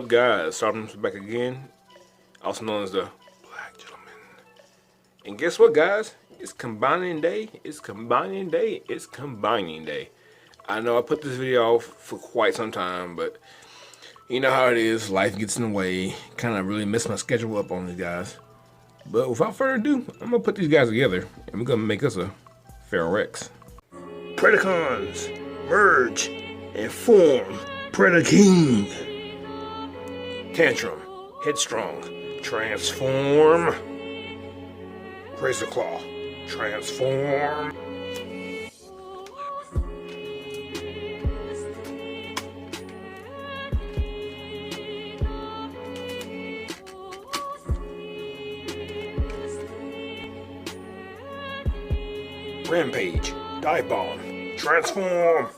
up, guys? Sardo's back again, also known as the Black Gentleman. And guess what, guys? It's combining day. It's combining day. It's combining day. I know I put this video off for quite some time, but you know how it is. Life gets in the way. Kind of really messed my schedule up on these guys. But without further ado, I'm gonna put these guys together, and we're gonna make us a Feralrex. Predacons, merge and form Predaking. Tantrum, headstrong, transform. Razor claw, transform. Rampage, dive bomb, transform.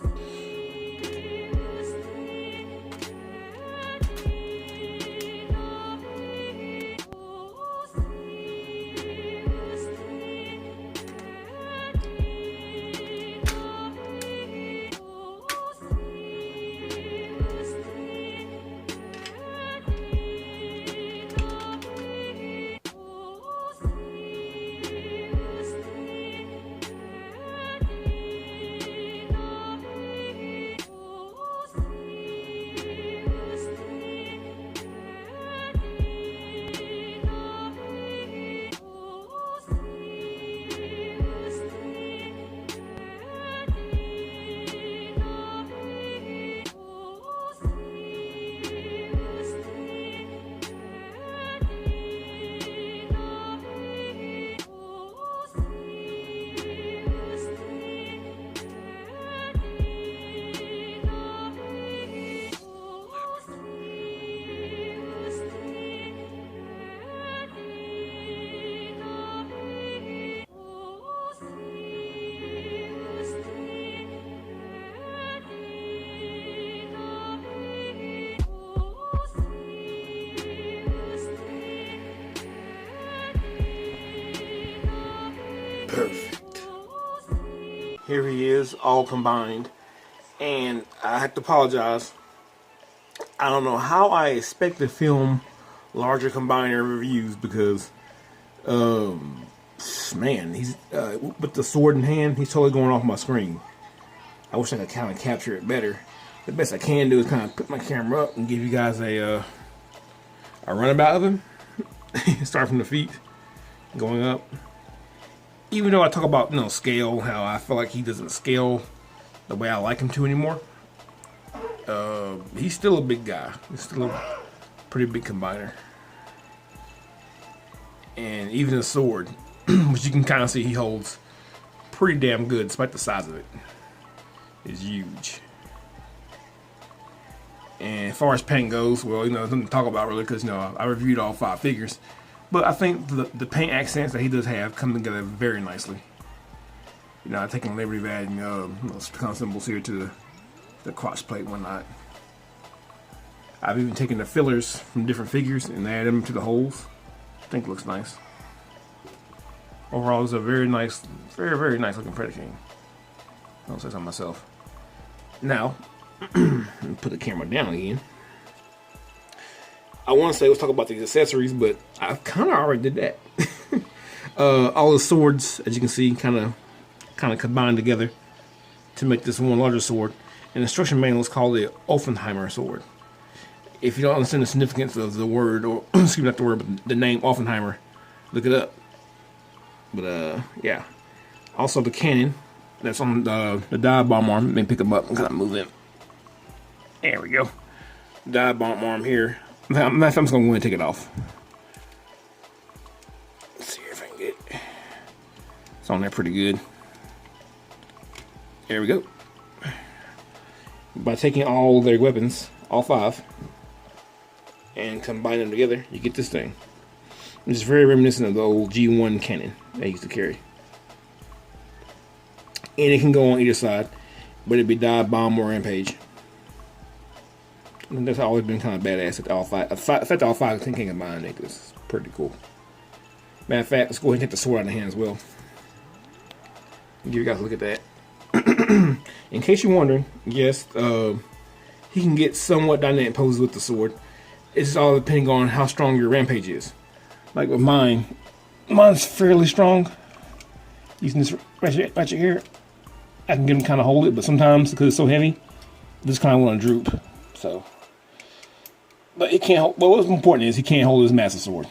Perfect. Here he is, all combined. And I have to apologize. I don't know how I expect to film larger combiner reviews because, man, he's with the sword in hand, he's totally going off my screen. I wish I could kind of capture it better. The best I can do is kind of put my camera up and give you guys a runabout of him. Start from the feet, going up. Even though I talk about, scale, how I feel like he doesn't scale the way I like him to anymore, he's still a big guy. He's still a pretty big combiner. And even the sword, which you can kind of see he holds pretty damn good despite the size of it, is huge. And as far as paint goes, well, nothing to talk about really because, I reviewed all 5 figures. But I think the paint accents that he does have come together very nicely. I've taken liberty of adding kind symbols here to the crotch plate and whatnot. I've even taken the fillers from different figures and added them to the holes. I think it looks nice. Overall, it's a very nice, very, very nice looking Predaking. I'll say so myself. Now, put the camera down again. I want to say let's talk about these accessories, but I kind of already did that. All the swords, as you can see, kind of combined together to make this one larger sword. And the instruction manual is called the Offenheimer sword. If you don't understand the significance of the word, or excuse me, not the word, but the name Offenheimer, look it up. But yeah. Also the cannon that's on the dive bomb arm. Let me pick them up and kind of move them. There we go. Dive bomb arm here. I'm just going to go ahead and take it off. Let's see if I can get it. It's on there pretty good. There we go. By taking all their weapons, all 5, and combine them together, you get this thing. It's very reminiscent of the old G1 cannon they used to carry. And it can go on either side, but it'd be dive, bomb, or rampage. And that's always been kind of badass at all 5. In fact, all 5 can combine. I think this is pretty cool. Matter of fact, let's go ahead and take the sword out of the hand as well. Give you guys a look at that. In case you're wondering, yes, he can get somewhat dynamic poses with the sword. It's all depending on how strong your Rampage is. Like with mine's fairly strong. Using this ratchet here, I can get him kind of hold it, but sometimes because it's so heavy, I just kind of want to droop. So, but he can't hold, well, what's important is he can't hold his massive sword.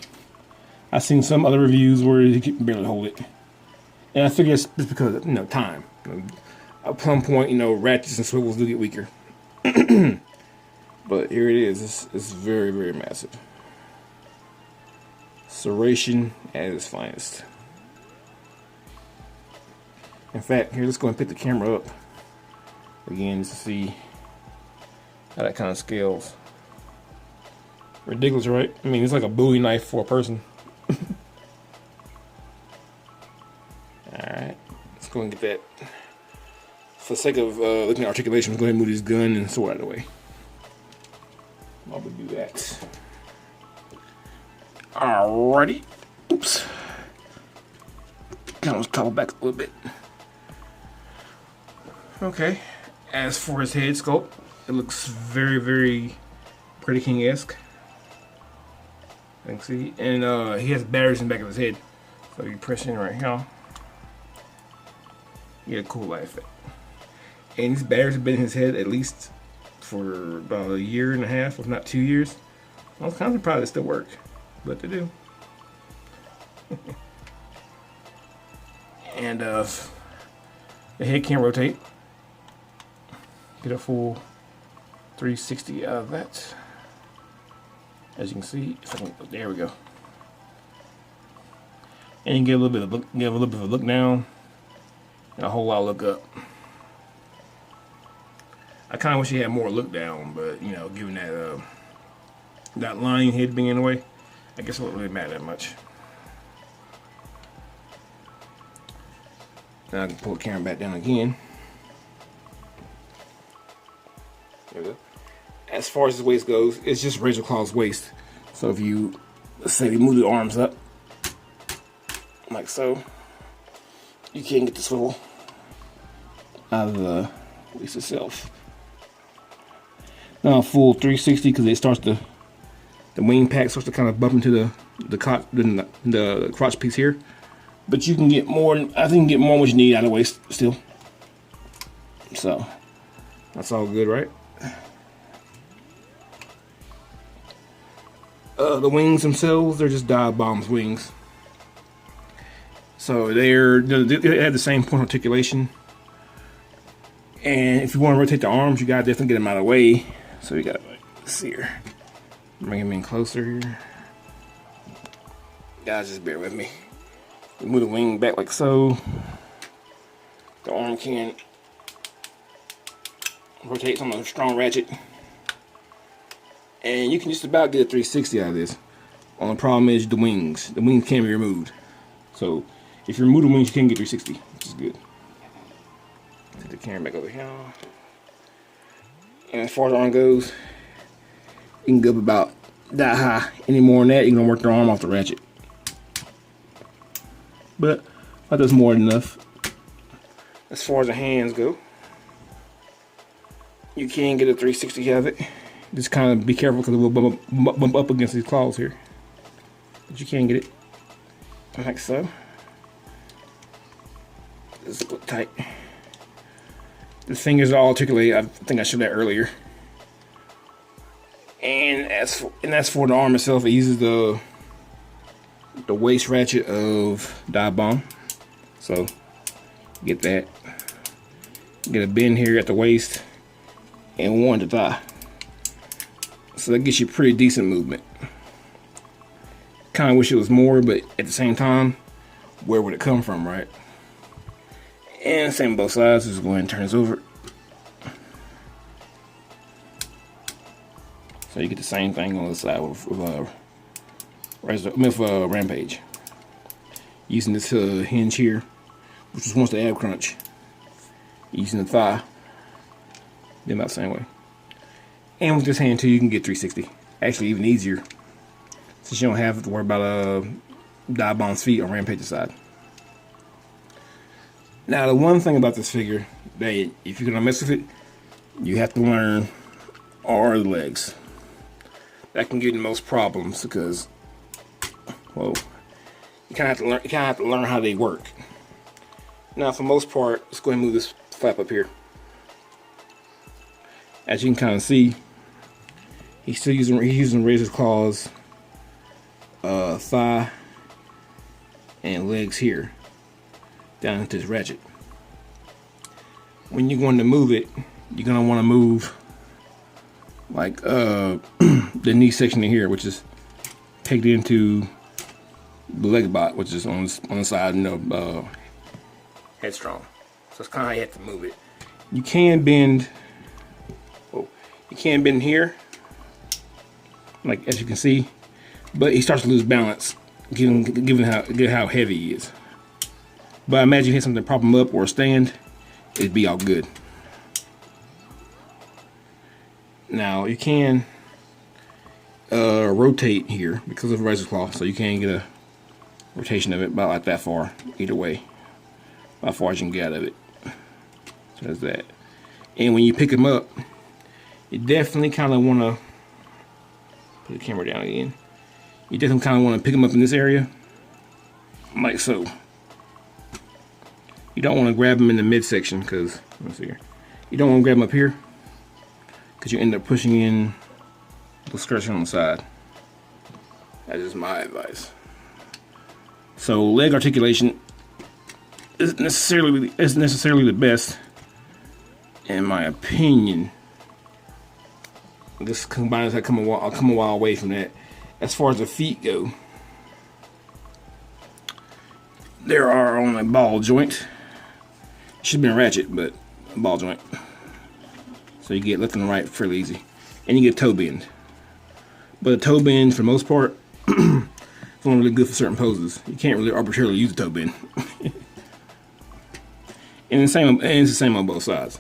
I've seen some other reviews where he can barely hold it. And I figure it's just because of, time. At some point, ratchets and swivels do get weaker. But here it is. It's very, very massive. Serration at its finest. In fact, here, let's go and pick the camera up again just to see how that kind of scales. Ridiculous, right? I mean, it's like a Bowie knife for a person. Alright, let's go and get that. For the sake of looking at articulation, let's go ahead and move this gun and sword out of the way. While we do that. Alrighty. Oops. Kind of toggle back a little bit. Okay. As for his head sculpt, it looks very, very Predaking-esque. You can see. And he has batteries in the back of his head. So you press in right here. You get a cool light effect. And these batteries have been in his head at least for about 1.5 years, if not 2 years. I was kind of surprised they still work, but they do. And the head can rotate. Get a full 360 out of that. As you can see, there we go. And you get a little bit of look, give a little bit of a look down, and a whole lot of look up. I kind of wish he had more look down, but given that that line head being in the way, I guess it wouldn't really matter that much. Now I can pull the camera back down again. There we go. As far as his waist goes, it's just Razor Claw's waist. So if you, let's say, we move the arms up, like so, you can't get the swivel out of the waist itself. Now full 360 because it starts the wing pack starts to kind of bump into the crotch piece here. But you can get more. I think you can get more what you need out of the waist still. So that's all good, right? The wings themselves, they're just dive bombs wings. So they have the same point articulation. And if you want to rotate the arms, you gotta definitely get them out of the way. So you gotta, let's see here. Bring him in closer here. Guys, just bear with me. We move the wing back like so. The arm can rotate on a strong ratchet. And you can just about get a 360 out of this. Only problem is the wings. The wings can be removed. So if you remove the wings, you can get 360, which is good. Take the camera back over here. And as far as the arm goes, you can go up about that high. Any more than that, you're gonna work the arm off the ratchet. But that does more than enough. As far as the hands go, you can get a 360 out of it. Just kind of be careful because it will bump up against these claws here. But you can get it like so. Just put tight. The fingers are all articulated. I think I showed that earlier. And as for the arm itself, it uses the waist ratchet of dive bomb. So get that. Get a bend here at the waist and one at the thigh. So that gets you pretty decent movement. Kind of wish it was more, but at the same time, where would it come from, right? And same on both sides. Just go ahead and turn this over. So you get the same thing on the side with Rampage. Using this hinge here, which is once the ab crunch. Using the thigh, then about the same way. And with this hand too, you can get 360. Actually, even easier, since you don't have to worry about dive bomb's feet on Rampage's side. Now, the one thing about this figure that if you're gonna mess with it, you have to learn are the legs. that can give you the most problems because, well, you kind of have to learn how they work. Now, for the most part, let's go ahead and move this flap up here. As you can kind of see, he's using razor claws, thigh, and legs here down into this ratchet. When you're going to move it, you're gonna want to move like the knee section in here, which is pegged into the leg bot, which is on the side, you know, headstrong. So it's kind of how you have to move it. You can bend. Oh, you can bend here, like as you can see, but he starts to lose balance, given how heavy he is. But I imagine you hit something to prop him up or stand, it'd be all good. Now you can rotate here because of razor claw, so you can get a rotation of it about like that far, either way, about far as you can get out of it. So there's that. And when you pick him up, you definitely kind of want to put the camera down again. You definitely kind of want to pick him up in this area, like so. You don't want to grab him in the midsection because, let's see here. You don't want to grab him up here because you end up pushing in the stretching on the side. That is my advice. So leg articulation isn't necessarily the best, in my opinion. This combines, I'll come a while away from that. As far as the feet go, there are on a ball joint. It should be a ratchet, but a ball joint. So you get left and right fairly easy. And you get toe bend. But a toe bend, for the most part, is only really good for certain poses. You can't really arbitrarily use a toe bend. And it's the same on both sides.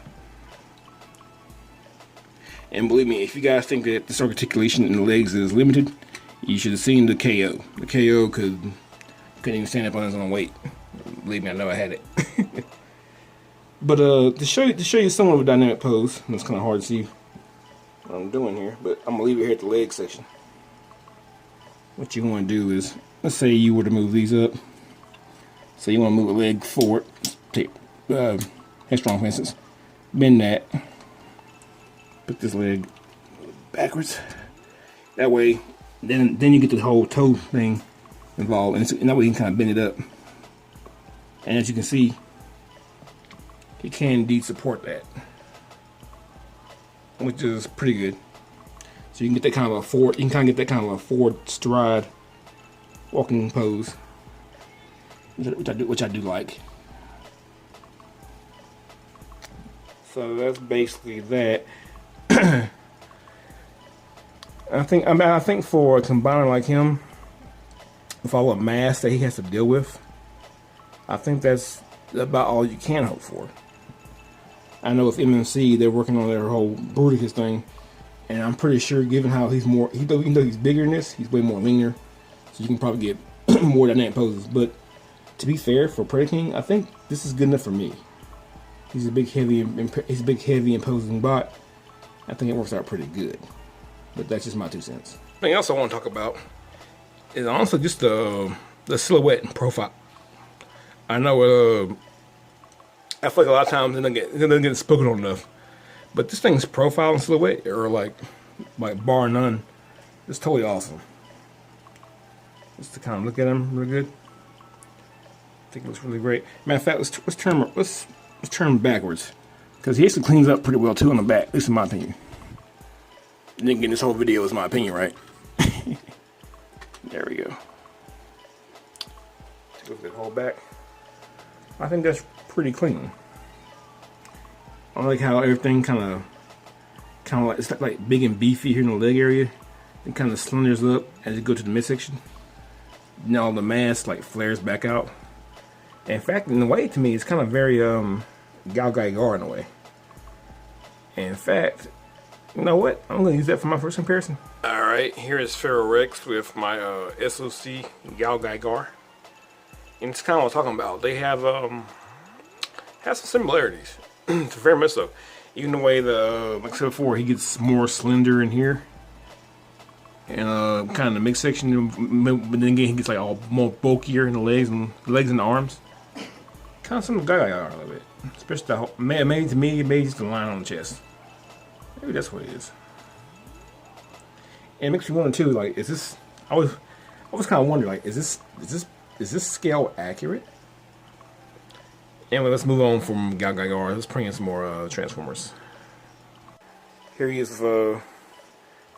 And believe me, if you guys think that this articulation in the legs is limited, you should have seen the KO. The KO couldn't even stand up on his own weight. Believe me, I know I had it. But to show you somewhat of a dynamic pose, and it's kind of hard to see what I'm doing here, but I'm gonna leave it here at the leg section. What you want to do is, let's say you were to move these up. So you want to move a leg forward, take headstrong for instance, bend that, put this leg backwards. That way, then you get the whole toe thing involved, and that way you can kind of bend it up. And as you can see, it can indeed support that, which is pretty good. So you can get that kind of a forward, forward stride walking pose, which I do like. So that's basically that. I think for a combiner like him, with all the mass that he has to deal with, I think that's about all you can hope for. I know with MMC, they're working on their whole Bruticus thing, and I'm pretty sure, given how even though he's bigger than this, he's way more leaner, so you can probably get more dynamic poses. But to be fair, for Predaking, I think this is good enough for me. He's a big, heavy, imposing bot. I think it works out pretty good. But that's just my 2 cents. Something else I want to talk about is honestly just the silhouette and profile. I know I feel like a lot of times it doesn't get spoken on enough, but this thing's profile and silhouette are like bar none. It's totally awesome. Just to kind of look at him real good. I think it looks really great. Matter of fact, let's turn him backwards, because he actually cleans up pretty well too on the back. At least in my opinion. Didn't get this whole video is my opinion, right? There we go. Take a look at the whole back. I think that's pretty clean. I like how everything kind of like, it's like big and beefy here in the leg area. It kind of slenders up as you go to the midsection. Now the mass like flares back out. And in fact, in a way, to me, it's kind of very Galgaigar in a way. And in fact, you know what? I'm going to use that for my first comparison. Alright, here is Feralrex with my SOC Galgaigar. And it's kind of what I'm talking about. They have some similarities. Very much so. Even the way like I said before, he gets more slender in here. and kind of the midsection, but then again he gets like all more bulkier in the legs and the arms. Kind of some guy a little bit, especially the whole, maybe to me, maybe just the line on the chest. Maybe that's what it is. And it makes me wonder too, like, is this? I was kind of wondering, like, is this scale accurate? Anyway, let's move on from Galgagar. Let's bring in some more Transformers. Here he is with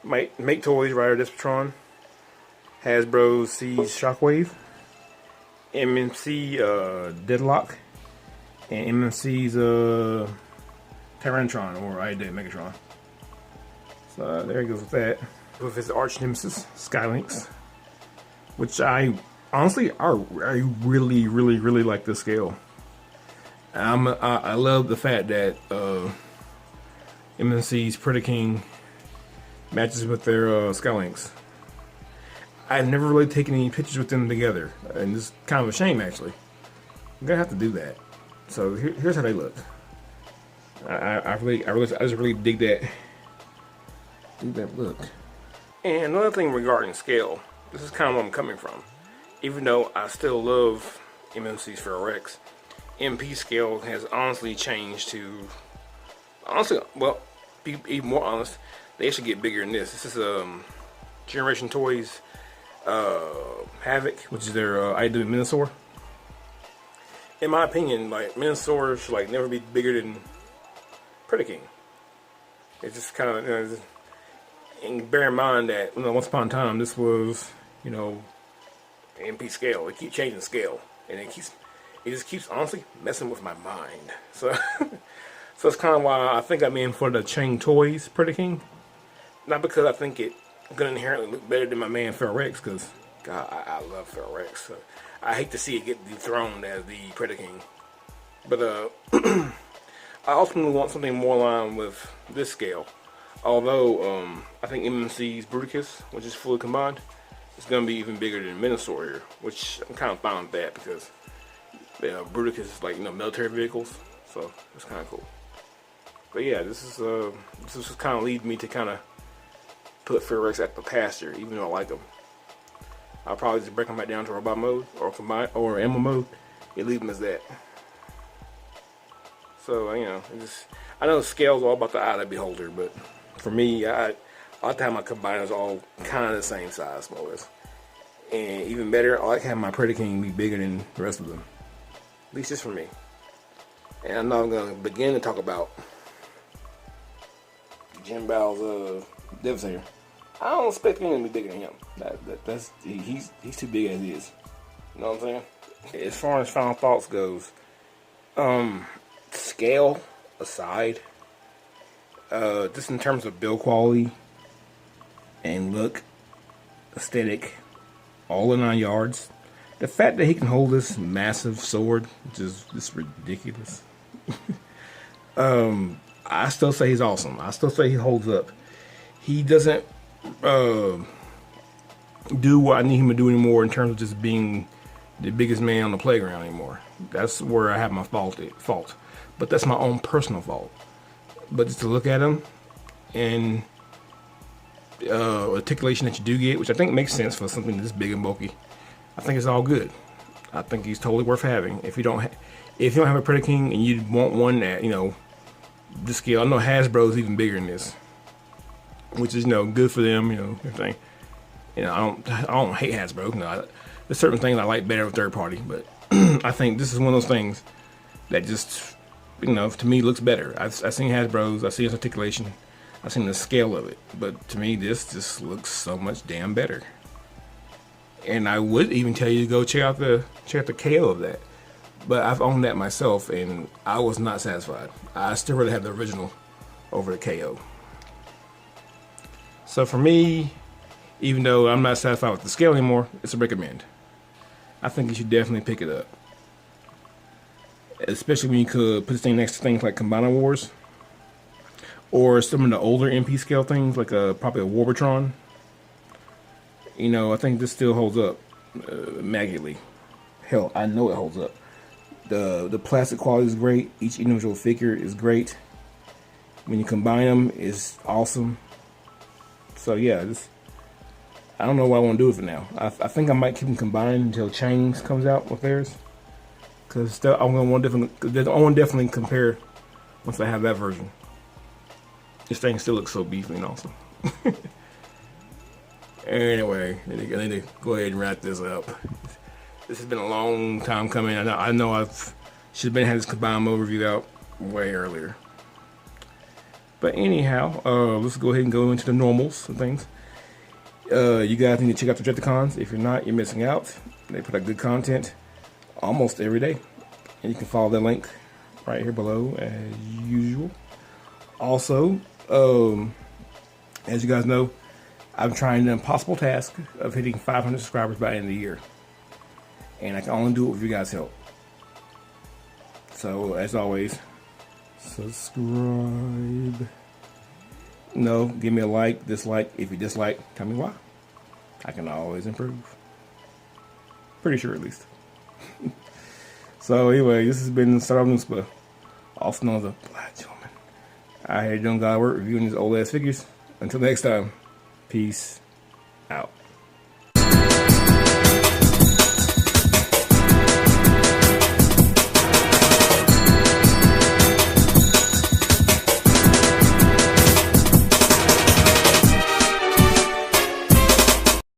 Make Toys Rider Despotron, Hasbro sees Shockwave, MMC Deadlock, and MMC's Tyrantron, or I did Megatron. So there he goes with that. With his arch nemesis, Skylynx, which I honestly, I really like this scale. I love the fact that MNC's Predaking matches with their Skylynx. I've never really taken any pictures with them together, and it's kind of a shame actually. I'm gonna have to do that. So here's how they look. I just really dig that look. And another thing regarding scale, this is kind of where I'm coming from. Even though I still love MMC's Feralrex, MP scale has honestly changed to, well, be even more honest, they should get bigger than this. This is Generation Toys Havoc, which is their IW Minosaur. In my opinion, like, Minosaur should like never be bigger than Predaking. It's just kind of, you know, and bear in mind that, you know, once upon a time this was, you know, MP scale. It keeps changing scale, and it just keeps honestly messing with my mind. So so it's kind of why I think I'm in for the Chain Toys Predaking. Not because I think it's gonna inherently look better than my man Feralrex, because God, I love Feralrex. So I hate to see it get dethroned as the Predaking. But I ultimately want something more aligned with this scale. Although I think MMC's Bruticus, which is fully combined, is going to be even bigger than Minosaur here, which I'm kind of fine with that because Bruticus is like, you know, military vehicles, so it's kind of cool. But yeah, this is kind of leads me to kind of put Feralrex at the pasture, even though I like them. I'll probably just break them back down to robot mode or combine or ammo mode. It leaves them as that. So you know, I know scale's all about the eye of the beholder, but for me, I like to have my combiners all kind of the same size, more or less. And even better, I like having my Predaking be bigger than the rest of them. At least just for me. And I'm not going to begin to talk about Jim Bao's Devastator. I don't expect him to be bigger than him. He's too big as he is. You know what I'm saying? As far as final thoughts goes, scale aside, just in terms of build quality and look, aesthetic, all in 9 yards, the fact that he can hold this massive sword, which is just ridiculous. I still say he's awesome. I still say he holds up. He doesn't do what I need him to do anymore in terms of just being the biggest man on the playground anymore. That's where I have my fault. But that's my own personal fault. But just to look at him and articulation that you do get, which I think makes sense for something this big and bulky, I think it's all good. I think he's totally worth having. If you don't have a Predaking and you want one that, you know, this scale, I know Hasbro's even bigger than this, which is, you know, good for them, you know, everything. You know, I don't hate Hasbro. No, there's certain things I like better with third party, but I think this is one of those things that just, you know, to me looks better. I've seen Hasbro's, I've seen its articulation, I've seen the scale of it, but to me this just looks so much damn better. And I would even tell you to go check out the KO of that, but I've owned that myself and I was not satisfied. I still rather have the original over the KO. So for me, even though I'm not satisfied with the scale anymore, it's a recommend. I think you should definitely pick it up. Especially when you could put this thing next to things like Combiner Wars. Or some of the older MP scale things, like probably a Warbatron. You know, I think this still holds up immaculately. Hell, I know it holds up. The plastic quality is great. Each individual figure is great. When you combine them, it's awesome. So yeah, I don't know what I want to do with it now. I think I might keep them combined until Chains comes out with theirs. Because I want to definitely compare once I have that version. This thing still looks so beefy and awesome. Anyway, I need to go ahead and wrap this up. This has been a long time coming. I know I've should have been had this combined mode review out way earlier. But anyhow, let's go ahead and go into the normals and things. You guys need to check out the Predatings. If you're not, you're missing out. They put out good content almost every day. And you can follow the link right here below as usual. Also, as you guys know, I'm trying the impossible task of hitting 500 subscribers by the end of the year. And I can only do it with you guys' help. So, as always, subscribe. No, give me a like, dislike. If you dislike, tell me why. I can always improve. Pretty sure, at least. So, anyway, this has been Sardo, also known as a Black Gentleman. I here doing God work reviewing these old ass figures. Until next time, peace out.